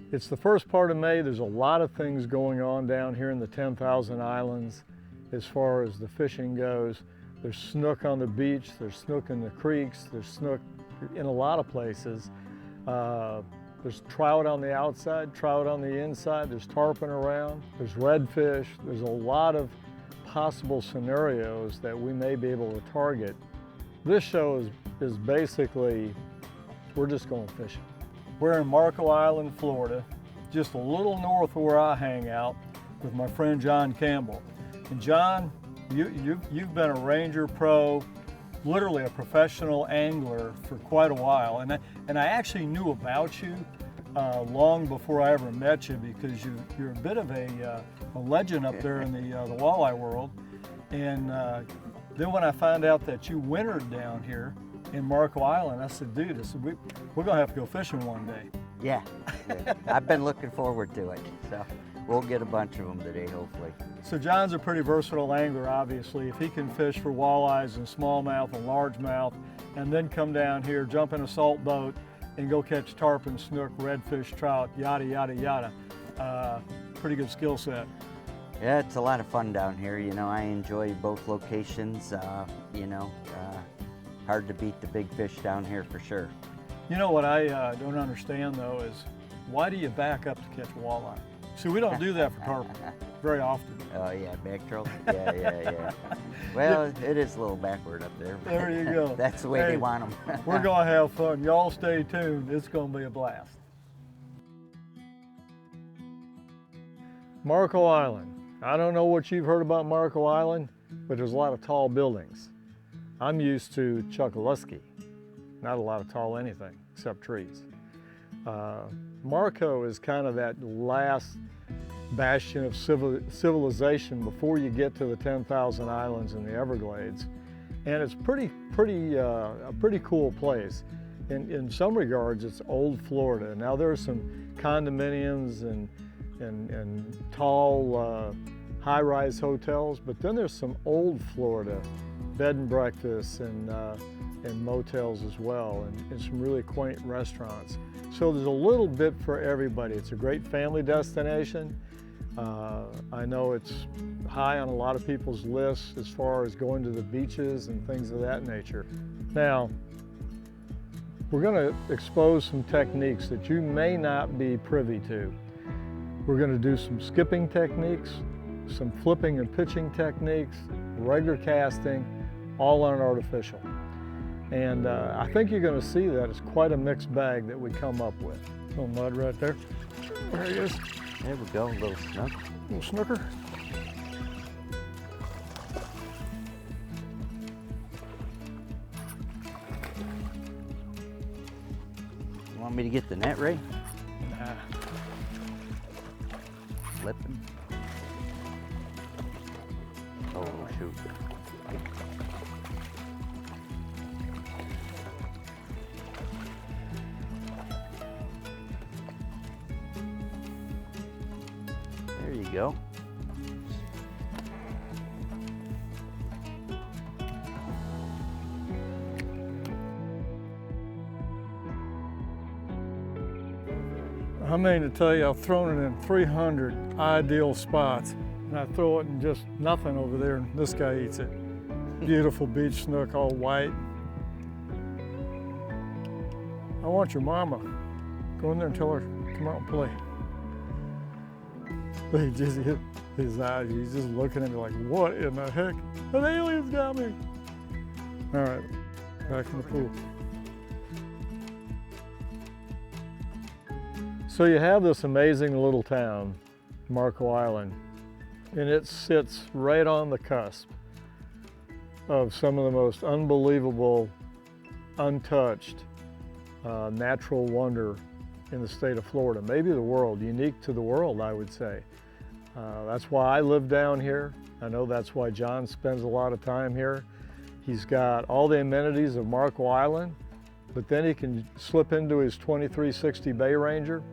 It's the first part of May. There's a lot of things going on down here in the 10,000 Islands as far as the fishing goes. There's snook on the beach, there's snook in the creeks, there's snook in a lot of places. There's trout on the outside, trout on the inside, there's tarpon around, there's redfish. There's a lot of possible scenarios that we may be able to target. This show is basically, we're just going fishing. We're in Marco Island, Florida, just a little north of where I hang out with my friend John Campbell. And John, you've been a Ranger pro, literally a professional angler for quite a while. And I actually knew about you long before I ever met you, because you're a bit of a legend up there in the walleye world. And then when I found out that you wintered down here in Marco Island, I said, dude, we're gonna have to go fishing one day. Yeah. I've been looking forward to it. So we'll get a bunch of them today, hopefully. So John's a pretty versatile angler, obviously. If he can fish for walleyes and smallmouth and largemouth, and then come down here, jump in a salt boat, and go catch tarpon, snook, redfish, trout, yada, yada, yada. Pretty good skill set. Yeah, it's a lot of fun down here. You know, I enjoy both locations. Hard to beat the big fish down here for sure. You know what I don't understand though is, why do you back up to catch a walleye? See, we don't do that for tarpon very often. Oh yeah, back troll? Yeah. Well, it is a little backward up there. There you go. That's the way they want them. We're gonna have fun. Y'all stay tuned. It's gonna be a blast. Marco Island. I don't know what you've heard about Marco Island, but there's a lot of tall buildings. I'm used to Chokoloskee. Not a lot of tall anything except trees. Marco is kind of that last bastion of civilization before you get to the 10,000 Islands in the Everglades. And it's a pretty cool place. In some regards, it's old Florida. Now there's some condominiums and tall high-rise hotels, but then there's some old Florida bed and breakfasts and motels as well, and some really quaint restaurants. So there's a little bit for everybody. It's a great family destination. I know it's high on a lot of people's lists as far as going to the beaches and things of that nature. Now, we're going to expose some techniques that you may not be privy to. We're going to do some skipping techniques, some flipping and pitching techniques, regular casting, all on artificial. And I think you're going to see that it's quite a mixed bag that we come up with. Little mud right there. There he is. There we go, a little snook. Little snooker. You want me to get the net, Ray? Nah. Flipping. Oh, shoot. There you go. I mean to tell you, I've thrown it in 300 ideal spots, and I throw it in just nothing over there, and this guy eats it. Beautiful beach snook, all white. I want your mama. Go in there and tell her, come out and play. But he just hit his eyes. He's just looking at me like, what in the heck? An alien's got me. All right, back in the pool. So you have this amazing little town, Marco Island, and it sits right on the cusp of some of the most unbelievable, untouched, natural wonder in the state of Florida, maybe the world, unique to the world, I would say. That's why I live down here. I know that's why John spends a lot of time here. He's got all the amenities of Marco Island, but then he can slip into his 2360 Bay Ranger,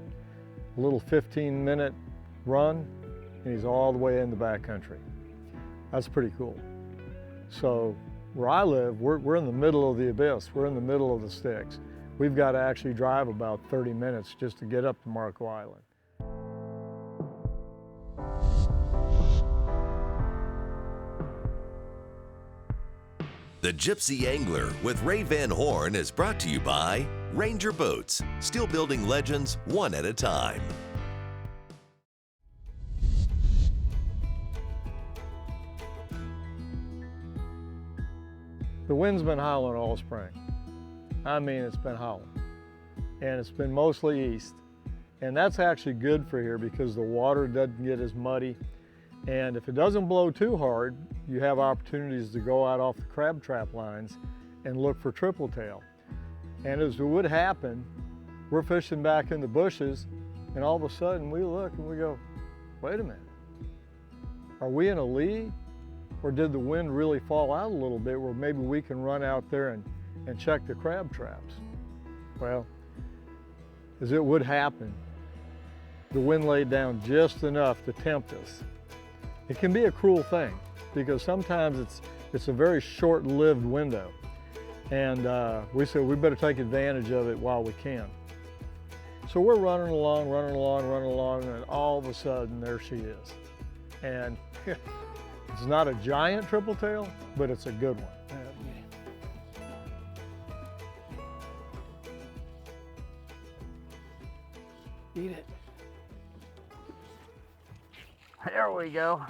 a little 15-minute run, and he's all the way in the backcountry. That's pretty cool. So where I live, we're in the middle of the abyss. We're in the middle of the sticks. we've got to actually drive about 30 minutes just to get up to Marco Island. The Gypsy Angler with Ray Van Horn is brought to you by Ranger Boats, still building legends one at a time. The wind's been howling all spring. I mean, it's been howling. And it's been mostly east. And that's actually good for here because the water doesn't get as muddy. And if it doesn't blow too hard, you have opportunities to go out off the crab trap lines and look for triple tail. And as it would happen, we're fishing back in the bushes, and all of a sudden we look and we go, wait a minute, are we in a lee? Or did the wind really fall out a little bit where maybe we can run out there and check the crab traps? Well, as it would happen, the wind laid down just enough to tempt us. It can be a cruel thing because sometimes it's a very short-lived window. And we said we better take advantage of it while we can. So we're running along, and all of a sudden there she is. And it's not a giant triple tail, but it's a good one. Eat it. There we go.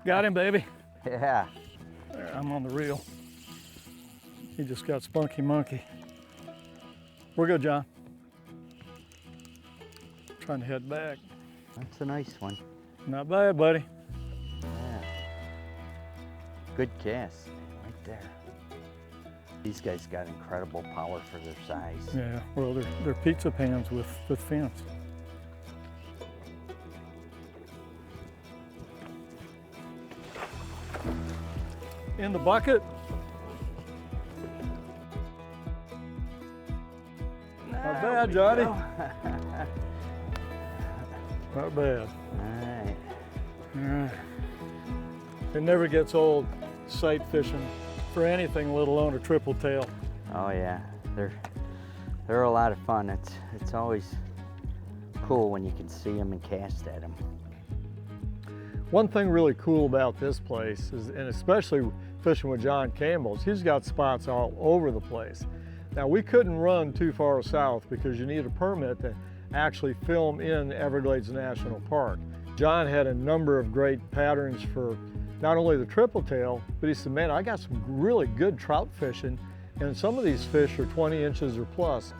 Got him, baby. Yeah. There, I'm on the reel. He just got spunky monkey. We're good, John. Trying to head back. That's a nice one. Not bad, buddy. Yeah. Good cast, right there. These guys got incredible power for their size. Yeah, well, they're pizza pans with fins. In the bucket. Not bad, Johnny. Not bad. All right. It never gets old sight fishing for anything, let alone a triple tail. Oh yeah, they're a lot of fun. It's always cool when you can see them and cast at them. One thing really cool about this place is, and especially fishing with John Campbell, is he's got spots all over the place. Now we couldn't run too far south because you need a permit to actually film in Everglades National Park. John had a number of great patterns for not only the triple tail, but he said, man, I got some really good trout fishing, and some of these fish are 20 inches or plus.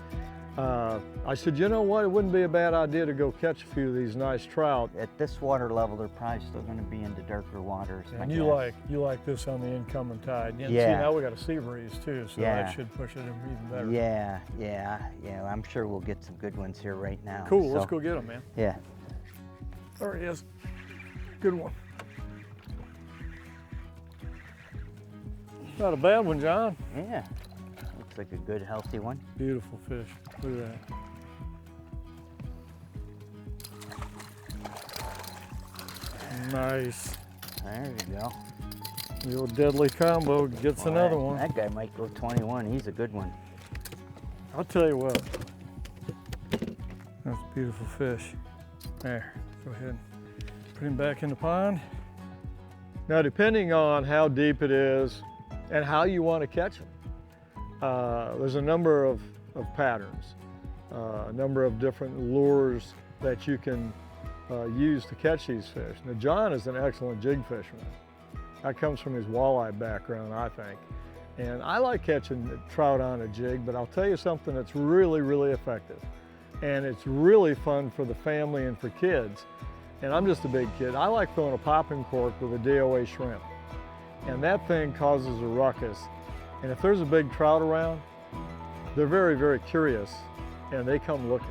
I said, you know what, it wouldn't be a bad idea to go catch a few of these nice trout. At this water level, they're probably still going to be into darker waters. And you like this on the incoming tide. And yeah. See, now we got a sea breeze too, so yeah. That should push it even better. Yeah. I'm sure we'll get some good ones here right now. Cool, so, let's go get them, man. Yeah. There he is. Good one. Not a bad one, John. Yeah. Looks like a good, healthy one. Beautiful fish. Look at that. Nice. There you go. The old deadly combo gets another one. That guy might go 21. He's a good one. I'll tell you what. That's a beautiful fish. There. Go ahead and put him back in the pond. Now, depending on how deep it is and how you want to catch them, there's a number of patterns, a number of different lures that you can use to catch these fish. Now, John is an excellent jig fisherman. That comes from his walleye background, I think. And I like catching trout on a jig, but I'll tell you something that's really, really effective. And it's really fun for the family and for kids. And I'm just a big kid. I like throwing a popping cork with a DOA shrimp. And that thing causes a ruckus. And if there's a big trout around, they're very, very curious, and they come looking.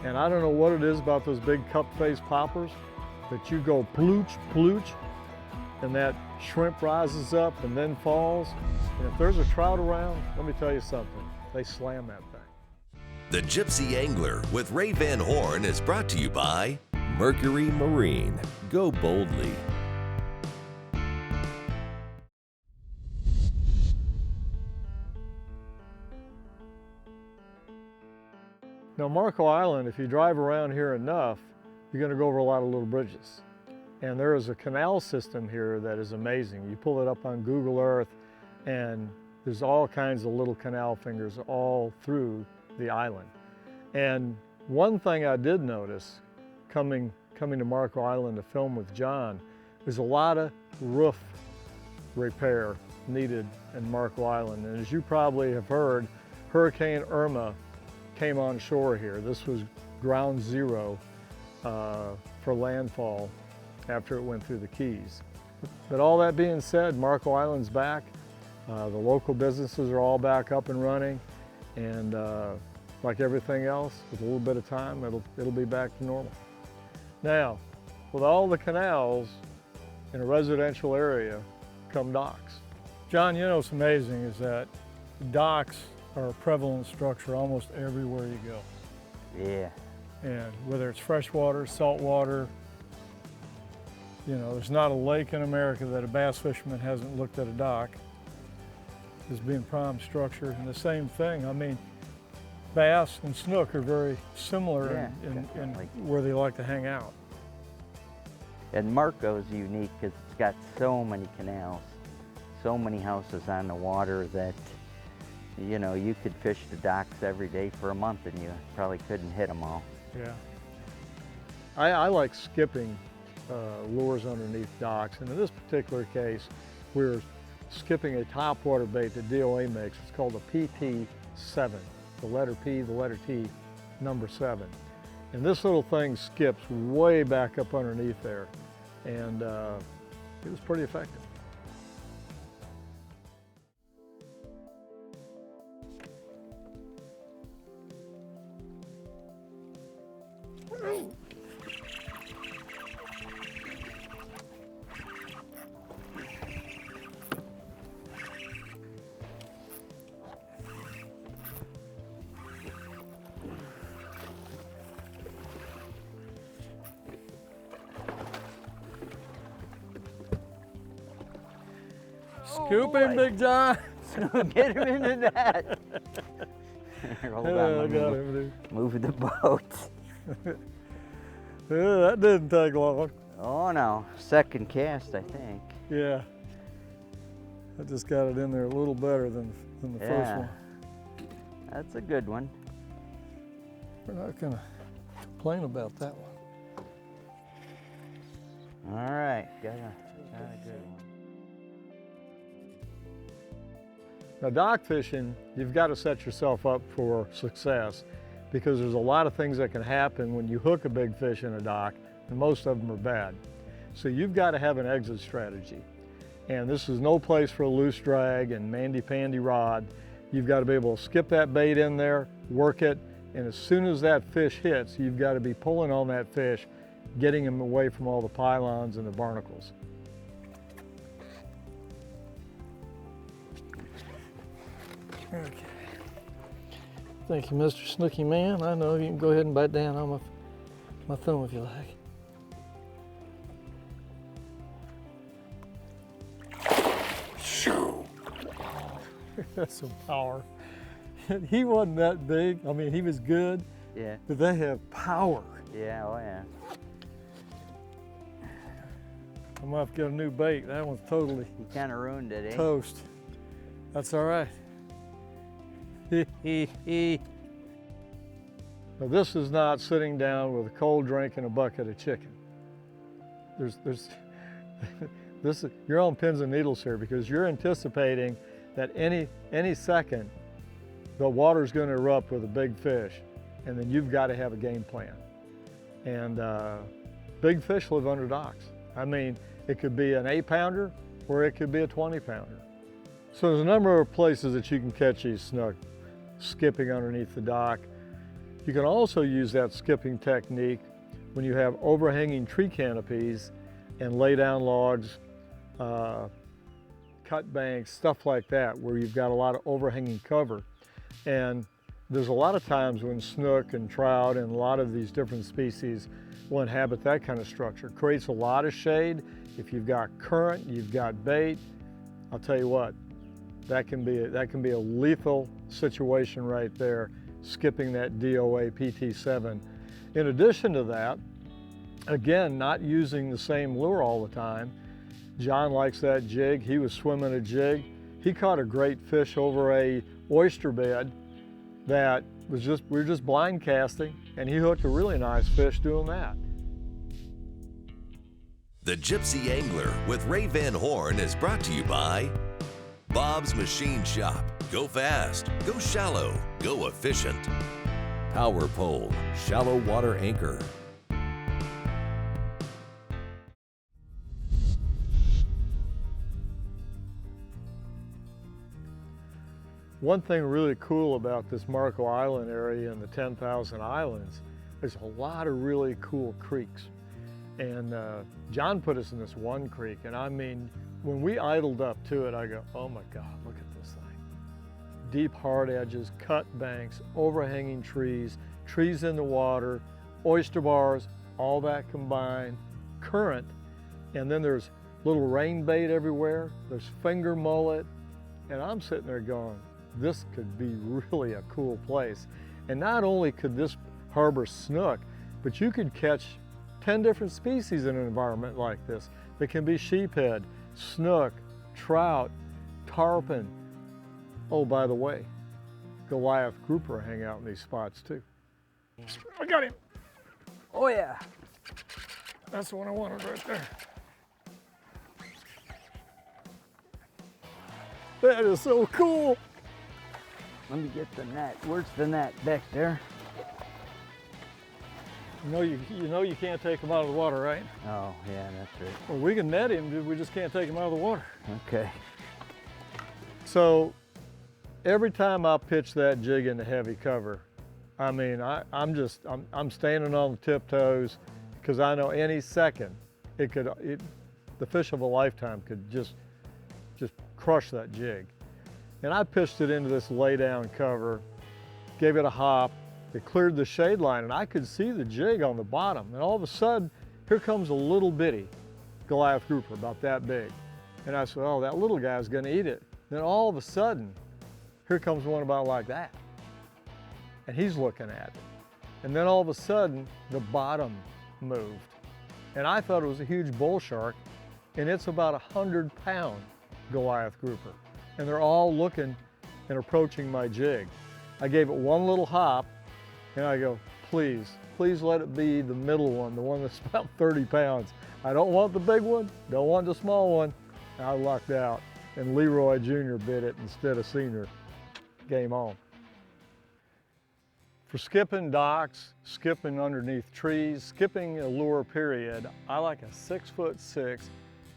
And I don't know what it is about those big cup-faced poppers, but you go plooch, plooch, and that shrimp rises up and then falls. And if there's a trout around, let me tell you something, they slam that thing. The Gypsy Angler with Ray Van Horn is brought to you by Mercury Marine. Go boldly. Now Marco Island, if you drive around here enough, you're going to go over a lot of little bridges. And there is a canal system here that is amazing. You pull it up on Google Earth and there's all kinds of little canal fingers all through the island. And one thing I did notice coming to Marco Island to film with John, there's a lot of roof repair needed in Marco Island. And as you probably have heard, Hurricane Irma came on shore here. This was ground zero for landfall after it went through the Keys. But all that being said, Marco Island's back. The local businesses are all back up and running, and like everything else, with a little bit of time, it'll be back to normal. Now, with all the canals in a residential area come docks. John, you know what's amazing is that docks are a prevalent structure almost everywhere you go. Yeah. And whether it's freshwater, saltwater, you know, there's not a lake in America that a bass fisherman hasn't looked at a dock as being prime structure. And the same thing, I mean, bass and snook are very similar in where they like to hang out. And Marco's unique because it's got so many canals, so many houses on the water that, you know, you could fish the docks every day for a month and you probably couldn't hit them all. Yeah. I like skipping lures underneath docks, and in this particular case, we're skipping a topwater bait that DOA makes. It's called a PT7, the letter P, the letter T, number 7. And this little thing skips way back up underneath there, and it was pretty effective. Scoop him, Big John. Get him into that. Hold on, I got him, dude. Move the boat. Yeah, that didn't take long. Oh no, second cast, I think. Yeah. I just got it in there a little better than the first one. That's a good one. We're not gonna complain about that one. All right, got a good one. Now, dock fishing, you've got to set yourself up for success because there's a lot of things that can happen when you hook a big fish in a dock, and most of them are bad. So you've got to have an exit strategy. And this is no place for a loose drag and mandy-pandy rod. You've got to be able to skip that bait in there, work it, and as soon as that fish hits, you've got to be pulling on that fish, getting him away from all the pylons and the barnacles. Okay. Thank you, Mr. Snooky Man. I know you can go ahead and bite down on my thumb if you like. That's some power. He wasn't that big. I mean, he was good. Yeah. But they have power. Yeah, oh yeah. I'm gonna have to get a new bait. That one's totally You kind of ruined it, eh? toast. That's all right. Now, this is not sitting down with a cold drink and a bucket of chicken. You're on pins and needles here because you're anticipating that any second the water's going to erupt with a big fish, and then you've got to have a game plan. And big fish live under docks. I mean, it could be an 8-pounder or it could be a 20-pounder. So there's a number of places that you can catch these snook skipping underneath the dock. You can also use that skipping technique when you have overhanging tree canopies and lay down logs, cut banks, stuff like that, where you've got a lot of overhanging cover. And there's a lot of times when snook and trout and a lot of these different species will inhabit that kind of structure. It creates a lot of shade. If you've got current, you've got bait, I'll tell you what, that can be a lethal situation right there, skipping that DOA PT7. In addition to that, again, not using the same lure all the time. John likes that jig. He was swimming a jig. He caught a great fish over a oyster bed that was we were just blind casting, and he hooked a really nice fish doing that. The Gypsy Angler with Ray Van Horn is brought to you by Bob's Machine Shop. Go fast, go shallow, go efficient. Power Pole, shallow water anchor. One thing really cool about this Marco Island area and the 10,000 Islands, there's a lot of really cool creeks. And John put us in this one creek, and I mean, when we idled up to it, I go, oh my God, look at this thing. Deep hard edges, cut banks, overhanging trees, trees in the water, oyster bars, all that combined, current, and then there's little rain bait everywhere, there's finger mullet, and I'm sitting there going, this could be really a cool place. And not only could this harbor snook, but you could catch 10 different species in an environment like this. It can be sheephead, snook, trout, tarpon. Oh, by the way, Goliath grouper hang out in these spots too. I got him. Oh yeah. That's the one I wanted right there. That is so cool. Let me get the net. Where's the net? Back there? You know you can't take him out of the water, right? Oh, yeah, that's right. Well, we can net him, we just can't take him out of the water. Okay. So every time I pitch that jig into heavy cover, I mean, I'm standing on the tiptoes because I know any second the fish of a lifetime could just crush that jig. And I pitched it into this lay down cover, gave it a hop, it cleared the shade line, and I could see the jig on the bottom. And all of a sudden, here comes a little bitty Goliath grouper, about that big. And I said, oh, that little guy's gonna eat it. Then all of a sudden, here comes one about like that. And he's looking at it. And then all of a sudden, the bottom moved. And I thought it was a huge bull shark, and it's about 100-pound Goliath grouper. And they're all looking and approaching my jig. I gave it one little hop, and I go, please let it be the middle one, the one that's about 30 pounds. I don't want the big one, don't want the small one. And I lucked out, and Leroy Jr. bit it instead of Senior. Game on. For skipping docks, skipping underneath trees, skipping a lure period, I like a 6'6"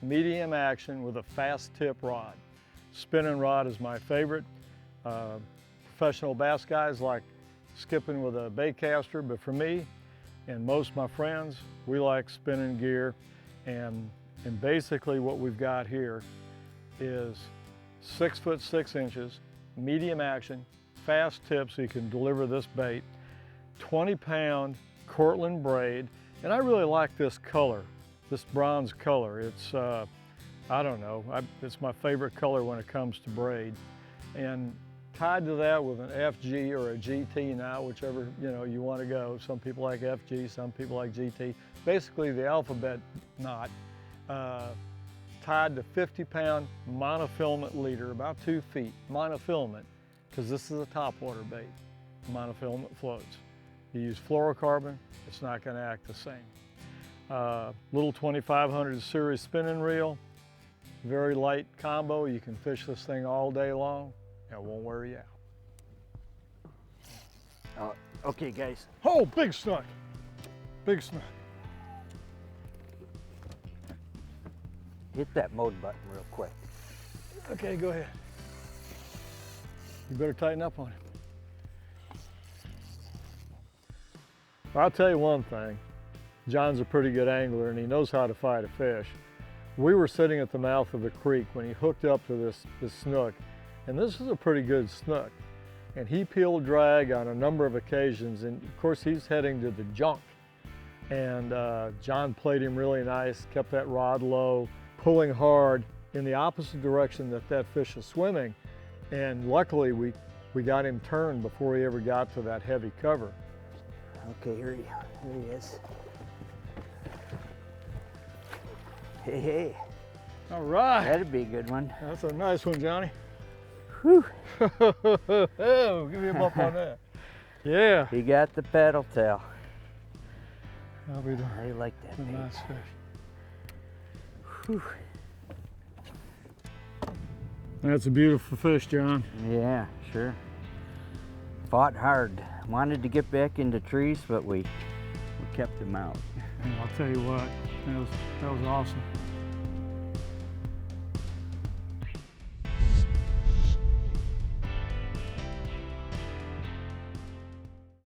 medium action with a fast tip rod. Spinning rod is my favorite. Professional bass guys like skipping with a bait caster, but for me and most of my friends, we like spinning gear. And basically what we've got here is 6'6", medium action, fast tip so you can deliver this bait, 20-pound Cortland braid. And I really like this color, this bronze color. It's I don't know, it's my favorite color when it comes to braid. And tied to that with an FG or a GT now, whichever you want to go. Some people like FG, some people like GT. Basically the alphabet knot, tied to 50-pound monofilament leader, about 2 feet, monofilament, because this is a topwater bait. Monofilament floats. You use fluorocarbon, it's not going to act the same. Little 2500 series spinning reel, very light combo. You can fish this thing all day long. It won't wear you out. Okay, guys. Oh, big snook. Big snook. Hit that mode button real quick. Okay, go ahead. You better tighten up on him. Well, I'll tell you one thing. John's a pretty good angler and he knows how to fight a fish. We were sitting at the mouth of the creek when he hooked up to this snook, and this is a pretty good snook. And he peeled drag on a number of occasions, and of course he's heading to the junk. And John played him really nice, kept that rod low, pulling hard in the opposite direction that fish is swimming. And luckily we we got him turned before he ever got to that heavy cover. Okay, here he is. Hey, hey. All right. That'd be a good one. That's a nice one, Johnny. Whew. Oh, give me a bump on that. Yeah. He got the paddle tail. That'll be I like that a bait. nice fish. Whew. That's a beautiful fish, John. Yeah, sure. Fought hard. Wanted to get back into trees, but we kept him out. And I'll tell you what, that was awesome.